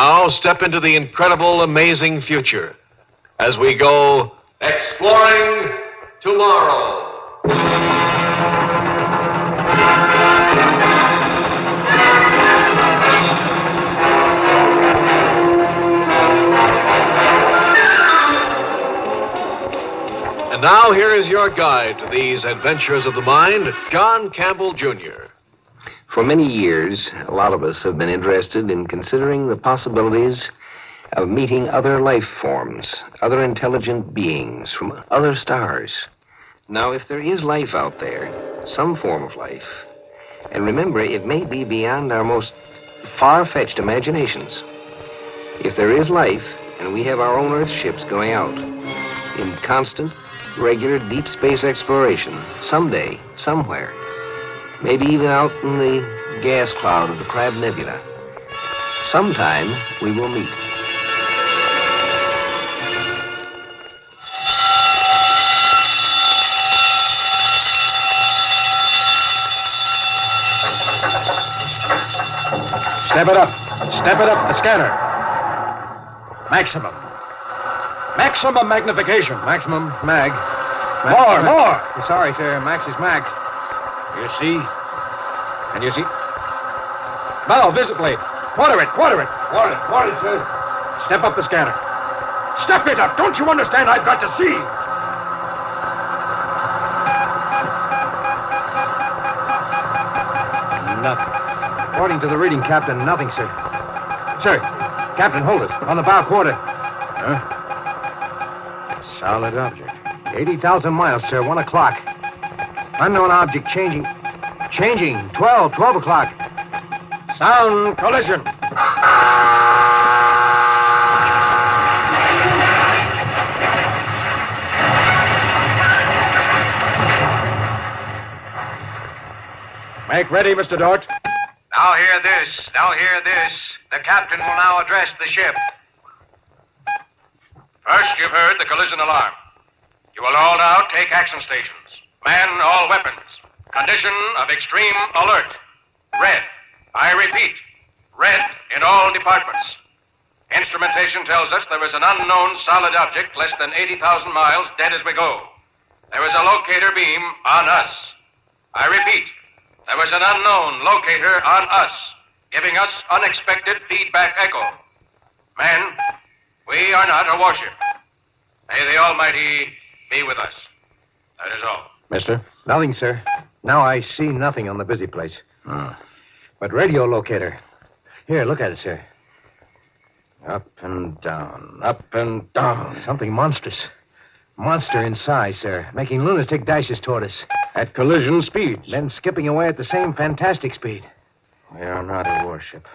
Now step into the incredible, amazing future as we go exploring tomorrow. And now here is your guide to these adventures of the mind, John Campbell, Jr. For many years, a lot of us have been interested in considering the possibilities of meeting other life forms, other intelligent beings from other stars. Now, if there is life out there, some form of life, and remember, it may be beyond our most far-fetched imaginations. If there is life, and we have our own Earth ships going out in constant, regular deep space exploration, someday, somewhere, maybe even out in the gas cloud of the Crab Nebula, sometime we will meet. Step it up. Step it up, the scanner. Maximum. Maximum magnification. Maximum mag. More. Sorry, sir. Max is mag. You see? Can you see? Now, visibly. Quarter it. Quarter it, sir. Step up the scanner. Step it up. Don't you understand? I've got to see. Nothing. According to the reading, Captain, nothing, sir. Sir, Captain, hold it. On the bow quarter. Huh? Solid object. 80,000 miles, sir. 1 o'clock. Unknown object changing. 12 o'clock. Sound collision. Make ready, Mr. Dort. Now hear this. The captain will now address the ship. First, you've heard the collision alarm. You will all now take action stations. Man all weapons. Condition of extreme alert. Red. I repeat, red in all departments. Instrumentation tells us there is an unknown solid object less than 80,000 miles dead as we go. There is a locator beam on us. I repeat, there was an unknown locator on us, giving us unexpected feedback echo. Men, we are not a warship. May the Almighty be with us. That is all. Mister? Nothing, sir. Now I see nothing on the busy place. But radio locator. Here, look at it, sir. Up and down, up and down. Something monstrous. Monster in size, sir. Making lunatic dashes toward us. At collision speed. Then skipping away at the same fantastic speed. We are not a warship.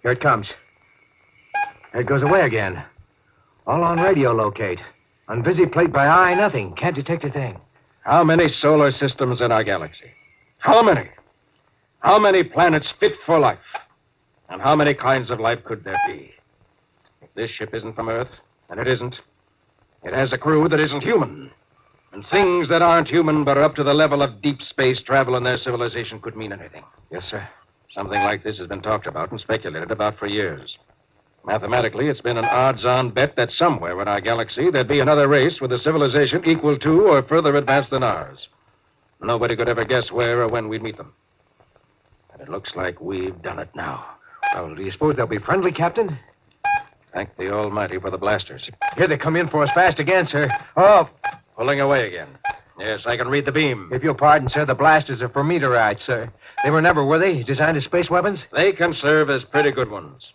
Here it comes. Here it goes away again. All on radio locate. On busy plate by eye, nothing. Can't detect a thing. How many solar systems in our galaxy? How many? How many planets fit for life? And how many kinds of life could there be? If this ship isn't from Earth, and it isn't, it has a crew that isn't human. And things that aren't human but are up to the level of deep space travel in their civilization could mean anything. Yes, sir. Something like this has been talked about and speculated about for years. Mathematically, it's been an odds-on bet that somewhere in our galaxy there'd be another race with a civilization equal to or further advanced than ours. Nobody could ever guess where or when we'd meet them. And it looks like we've done it now. Well, do you suppose they'll be friendly, Captain? Thank the Almighty for the blasters. Here they come in for us fast again, sir. Oh, pulling away again. Yes, I can read the beam. If you'll pardon, sir, the blasters are for meteorites, sir. They were never, were they, designed as space weapons? They can serve as pretty good ones.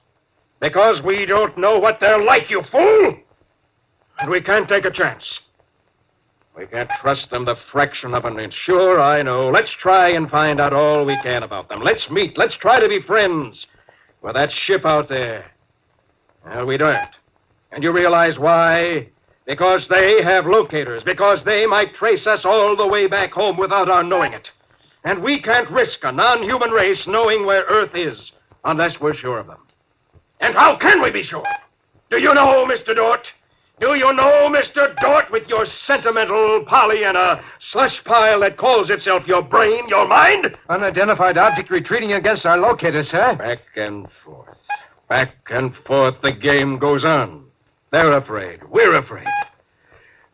Because we don't know what they're like, you fool! And we can't take a chance. We can't trust them the fraction of an inch. Sure, I know. Let's try and find out all we can about them. Let's meet. Let's try to be friends with that ship out there. Well, we don't. And you realize why? Because they have locators. Because they might trace us all the way back home without our knowing it. And we can't risk a non-human race knowing where Earth is unless we're sure of them. And how can we be sure? Do you know, Mr. Dort? Do you know, Mr. Dort, with your sentimental Pollyanna slush pile that calls itself your brain, your mind? Unidentified object retreating against our locator, sir. Back and forth. Back and forth, the game goes on. They're afraid. We're afraid.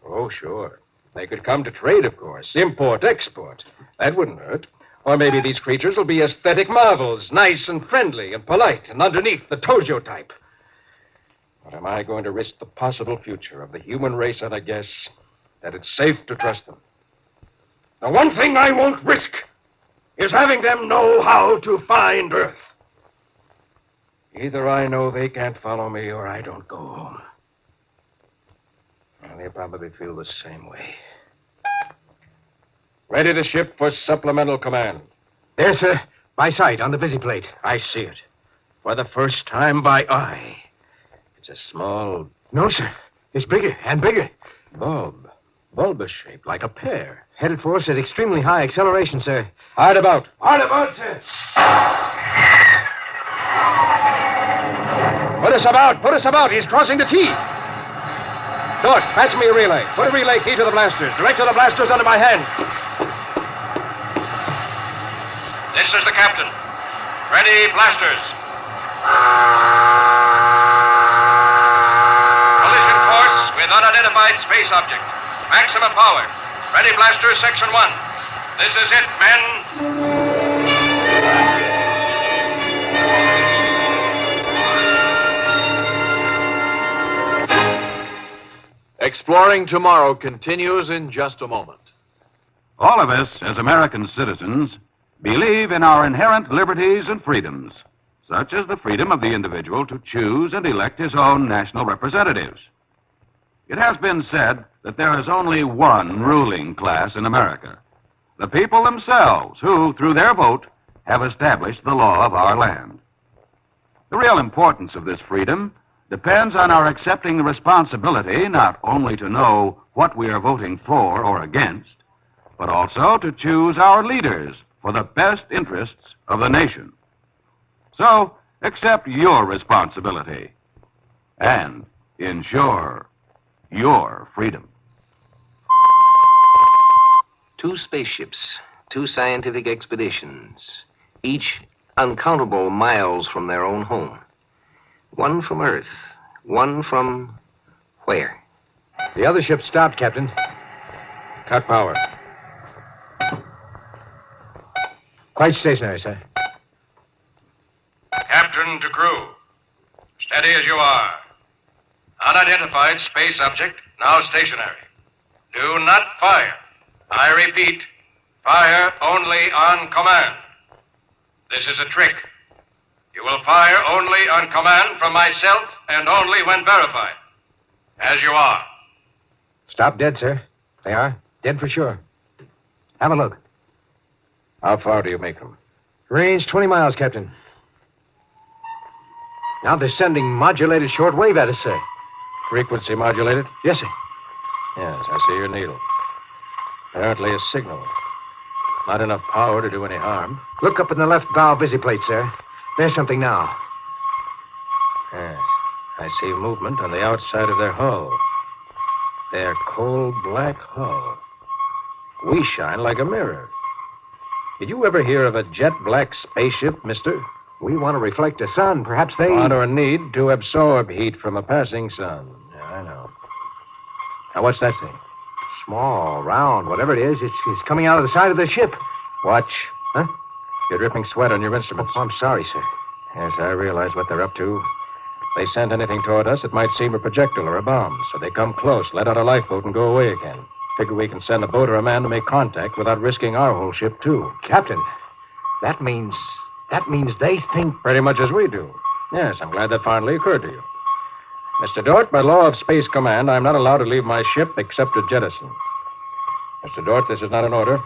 Oh, sure. They could come to trade, of course. Import, export. That wouldn't hurt. Or maybe these creatures will be aesthetic marvels, nice and friendly and polite, and underneath the Tojo type. But am I going to risk the possible future of the human race on a guess that it's safe to trust them? The one thing I won't risk is having them know how to find Earth. Either I know they can't follow me or I don't go home. Well, they probably feel the same way. Ready to ship for supplemental command. There, sir. By sight, on the visiplate. I see it. For the first time by eye. It's a small No, sir. It's bigger and bigger. bulb. Bulbous shape, like a pear. Headed for us at extremely high acceleration, sir. Hard about. Hard about, sir. Put us about! Put us about! He's crossing the T! Dort, patch me a relay. Put a relay key to the blasters. Direct to the blasters under my hand. This is the captain. Ready, blasters. Collision course with unidentified space object. Maximum power. Ready, blasters, section 1. This is it, men. Exploring Tomorrow continues in just a moment. All of us, as American citizens, believe in our inherent liberties and freedoms, such as the freedom of the individual to choose and elect his own national representatives. It has been said that there is only one ruling class in America, the people themselves, who, through their vote, have established the law of our land. The real importance of this freedom depends on our accepting the responsibility not only to know what we are voting for or against, but also to choose our leaders for the best interests of the nation. So, accept your responsibility and ensure your freedom. 2 spaceships, 2 scientific expeditions, each uncountable miles from their own home. One from Earth, one from where? The other ship stopped, Captain. Cut power. Quite stationary, sir. Captain to crew. Steady as you are. Unidentified space object, now stationary. Do not fire. I repeat, fire only on command. This is a trick. You will fire only on command from myself and only when verified. As you are. Stop dead, sir. They are. Dead for sure. Have a look. How far do you make them? Range 20 miles, Captain. Now they're sending modulated shortwave at us, sir. Frequency modulated? Yes, sir. Yes, I see your needle. Apparently a signal. Not enough power to do any harm. Look up in the left bow visiplate, sir. There's something now. Yes, I see movement on the outside of their hull. Their coal black hull. We shine like a mirror. Did you ever hear of a jet black spaceship, mister? We want to reflect the sun. Perhaps they... Want or need to absorb heat from a passing sun. Yeah, I know. Now, what's that thing? Small, round, whatever it is, it's coming out of the side of the ship. Watch. Huh? You're dripping sweat on your instruments. Oh, I'm sorry, sir. Yes, I realize what they're up to. They send anything toward us, it might seem a projectile or a bomb. So they come close, let out a lifeboat, and go away again. Figure we can send a boat or a man to make contact without risking our whole ship, too. Captain, that means they think... Pretty much as we do. Yes, I'm glad that finally occurred to you. Mr. Dort, by law of Space Command, I'm not allowed to leave my ship except to jettison. Mr. Dort, this is not an order.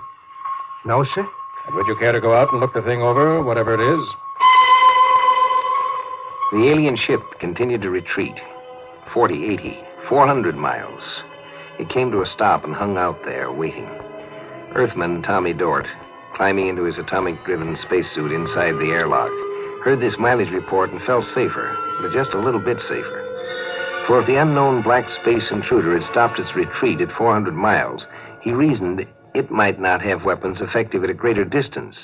No, sir. And would you care to go out and look the thing over, whatever it is? The alien ship continued to retreat. 40, 80, 400 miles. It came to a stop and hung out there, waiting. Earthman Tommy Dort, climbing into his atomic-driven spacesuit inside the airlock, heard this mileage report and felt safer, but just a little bit safer. For if the unknown black space intruder had stopped its retreat at 400 miles, he reasoned it might not have weapons effective at a greater distance.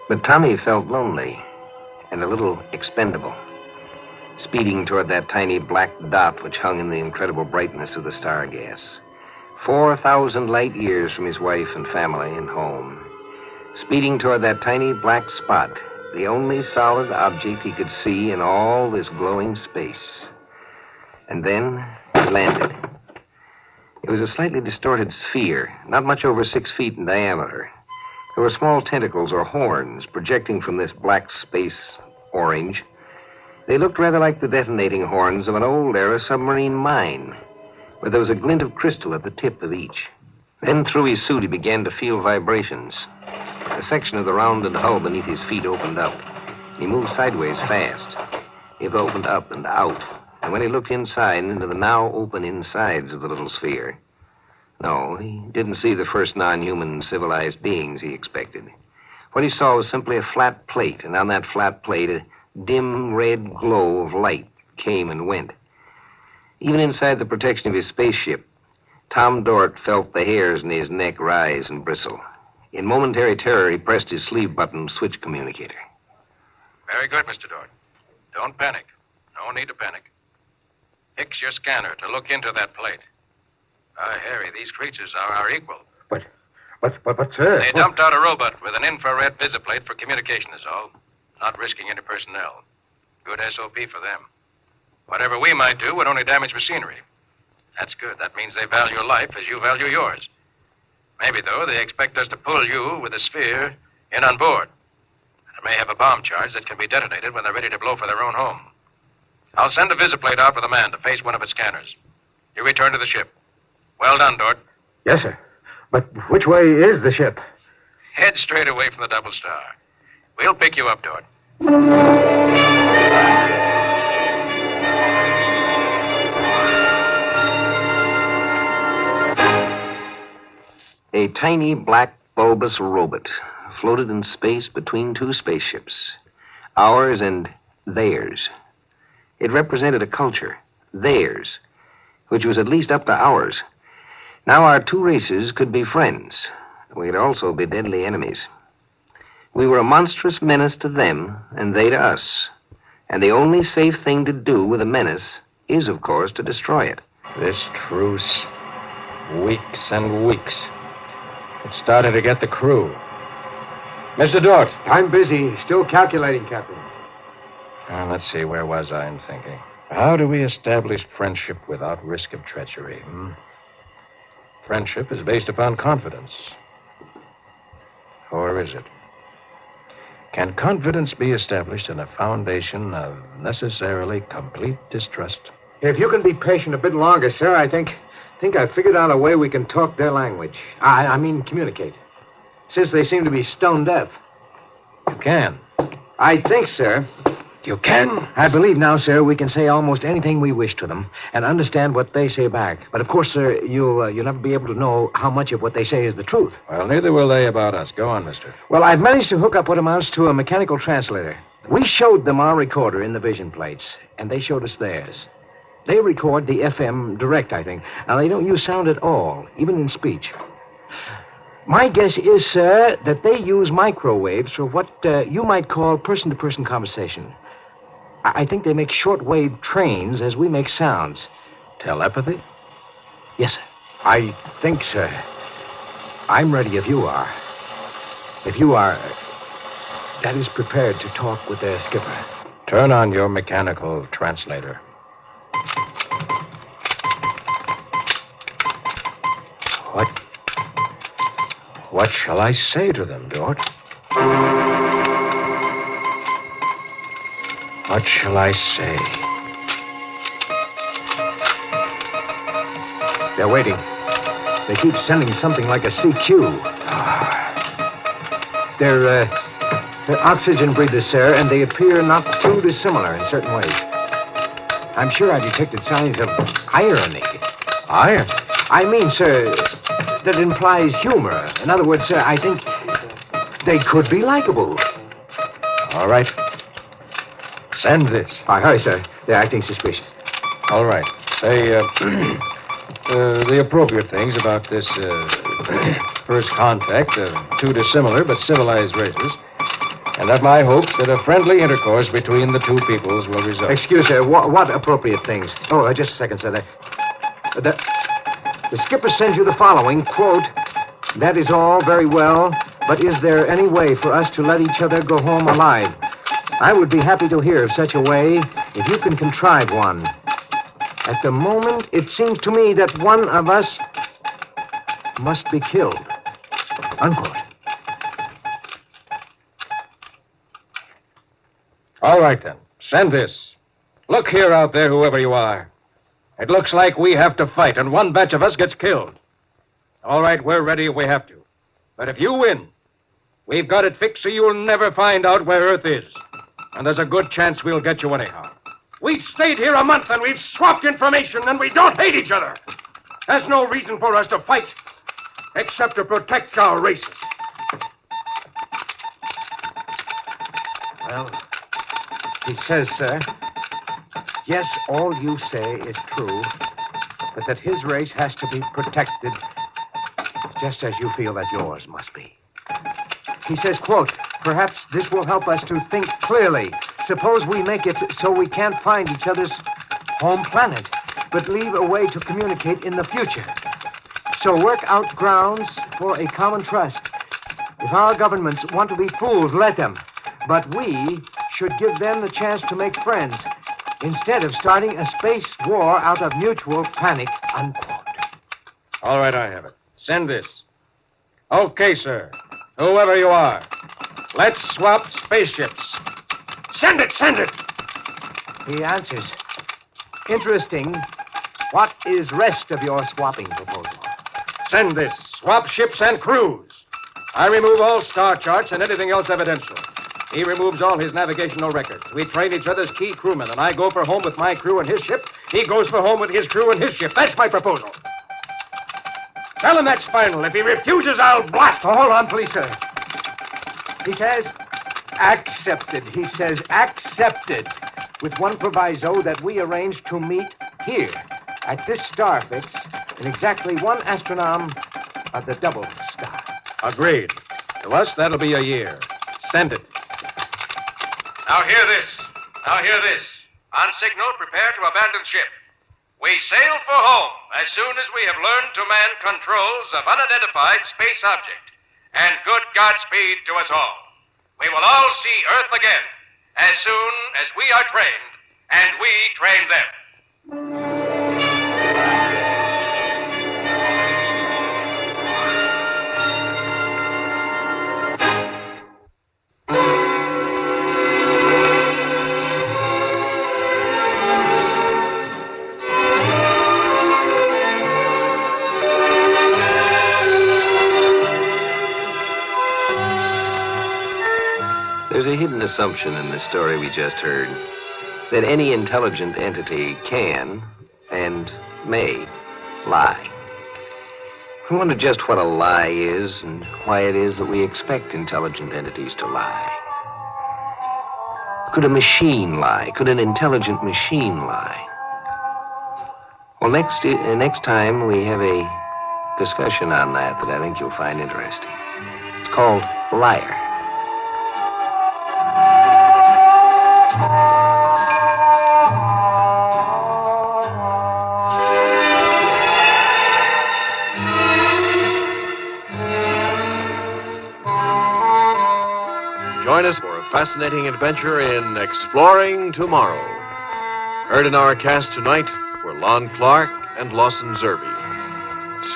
But Tommy felt lonely. and a little expendable, speeding toward that tiny black dot which hung in the incredible brightness of the star gas. 4,000 light years from his wife and family and home, speeding toward that tiny black spot, the only solid object he could see in all this glowing space. And then he landed. It was a slightly distorted sphere, not much over 6 feet in diameter. There were small tentacles or horns projecting from this black space orange. They looked rather like the detonating horns of an old-era submarine mine, where there was a glint of crystal at the tip of each. Then through his suit he began to feel vibrations. A section of the rounded hull beneath his feet opened up. He moved sideways fast. It opened up and out. And when he looked inside into the now open insides of the little sphere, no, he didn't see the first non-human civilized beings he expected. What he saw was simply a flat plate, and on that flat plate a dim red glow of light came and went. Even inside the protection of his spaceship, Tom Dort felt the hairs in his neck rise and bristle. In momentary terror, he pressed his sleeve button switch communicator. Very good, Mr. Dort. Don't panic. No need to panic. Fix your scanner to look into that plate. Harry, these creatures are our equal. But, sir... They dumped out a robot with an infrared visiplate for communication is all. Not risking any personnel. Good SOP for them. Whatever we might do would only damage machinery. That's good. That means they value life as you value yours. Maybe, though, they expect us to pull you with a sphere in on board. And may have a bomb charge that can be detonated when they're ready to blow for their own home. I'll send a visiplate out with a man to face one of its scanners. You return to the ship. Well done, Dort. Yes, sir. But which way is the ship? Head straight away from the Double Star. We'll pick you up, Dort. A tiny black bulbous robot floated in space between 2 spaceships, ours and theirs. It represented a culture, theirs, which was at least up to ours. Now our 2 races could be friends. We could also be deadly enemies. We were a monstrous menace to them, and they to us. And the only safe thing to do with a menace is, of course, to destroy it. This truce, weeks and weeks. It's starting to get the crew. Mr. Dort. I'm busy. Still calculating, Captain. Let's see, where was I in thinking? How do we establish friendship without risk of treachery? Friendship is based upon confidence. Or is it? Can confidence be established on a foundation of necessarily complete distrust? If you can be patient a bit longer, sir, I think I've figured out a way we can talk their language. I mean, communicate. Since they seem to be stone deaf. You can? I think, sir. You can? I believe now, sir, we can say almost anything we wish to them and understand what they say back. But, of course, sir, you'll never be able to know how much of what they say is the truth. Well, neither will they about us. Go on, mister. Well, I've managed to hook up what amounts to a mechanical translator. We showed them our recorder in the vision plates, and they showed us theirs. They record the FM direct, I think. Now, they don't use sound at all, even in speech. My guess is, sir, that they use microwaves for what you might call person-to-person conversation. I think they make shortwave trains as we make sounds. Telepathy? Yes, sir. I think, sir. I'm ready if you are. If you are, that is prepared to talk with their skipper. Turn on your mechanical translator. What shall I say to them, Dort? What shall I say? They're waiting. They keep sending something like a CQ. They're oxygen breathers, sir, and they appear not too dissimilar in certain ways. I'm sure I detected signs of irony. Irony? I mean, sir, that implies humor. In other words, sir, I think they could be likable. All right. Send this. Hurry, sir. They're acting suspicious. All right. Say, the appropriate things about this first contact of 2 dissimilar but civilized races. And that my hope that a friendly intercourse between the two peoples will result. Excuse, sir. What appropriate things? Oh, just a second, sir. The skipper sends you the following, quote, "That is all very well, but is there any way for us to let each other go home alive? I would be happy to hear of such a way if you can contrive one. At the moment, it seems to me that one of us must be killed." Unquote. All right, then. Send this. Look here out there, whoever you are. It looks like we have to fight, and one batch of us gets killed. All right, we're ready if we have to. But if you win, we've got it fixed so you'll never find out where Earth is. And there's a good chance we'll get you anyhow. We've stayed here a month, and we've swapped information, and we don't hate each other. There's no reason for us to fight, except to protect our races. Well, he says, sir, yes, all you say is true, but that his race has to be protected just as you feel that yours must be. He says, quote, "Perhaps this will help us to think clearly. Suppose we make it so we can't find each other's home planet, but leave a way to communicate in the future. So work out grounds for a common trust. If our governments want to be fools, let them. But we should give them the chance to make friends instead of starting a space war out of mutual panic," unquote. All right, I have it. Send this. Okay, sir. Whoever you are, let's swap spaceships. Send it, send it! He answers, "Interesting. What is rest of your swapping proposal?" Send this. Swap ships and crews. I remove all star charts and anything else evidential. He removes all his navigational records. We train each other's key crewmen, and I go for home with my crew and his ship. He goes for home with his crew and his ship. That's my proposal. Tell him that's final. If he refuses, I'll blast. Hold on, please, sir. He says, accepted. He says, accepted. With one proviso that we arrange to meet here at this star fix in exactly one astronome of the double star. Agreed. To us, that'll be a year. Send it. Now hear this. Now hear this. On signal, prepare to abandon ship. We sail for home as soon as we have learned to man controls of unidentified space object. And good Godspeed to us all. We will all see Earth again as soon as we are trained and we train them. There's a hidden assumption in the story we just heard that any intelligent entity can and may lie. I wonder just what a lie is and why it is that we expect intelligent entities to lie. Could a machine lie? Could an intelligent machine lie? Well, next time we have a discussion on that I think you'll find interesting. It's called Liar. Join us for a fascinating adventure in Exploring Tomorrow. Heard in our cast tonight were Lon Clark and Lawson Zerby.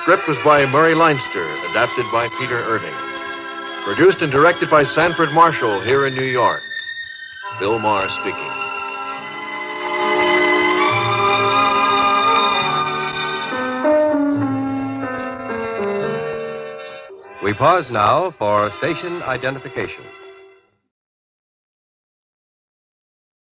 Script was by Murray Leinster, adapted by Peter Irving. Produced and directed by Sanford Marshall here in New York. Bill Maher speaking. We pause now for station identification.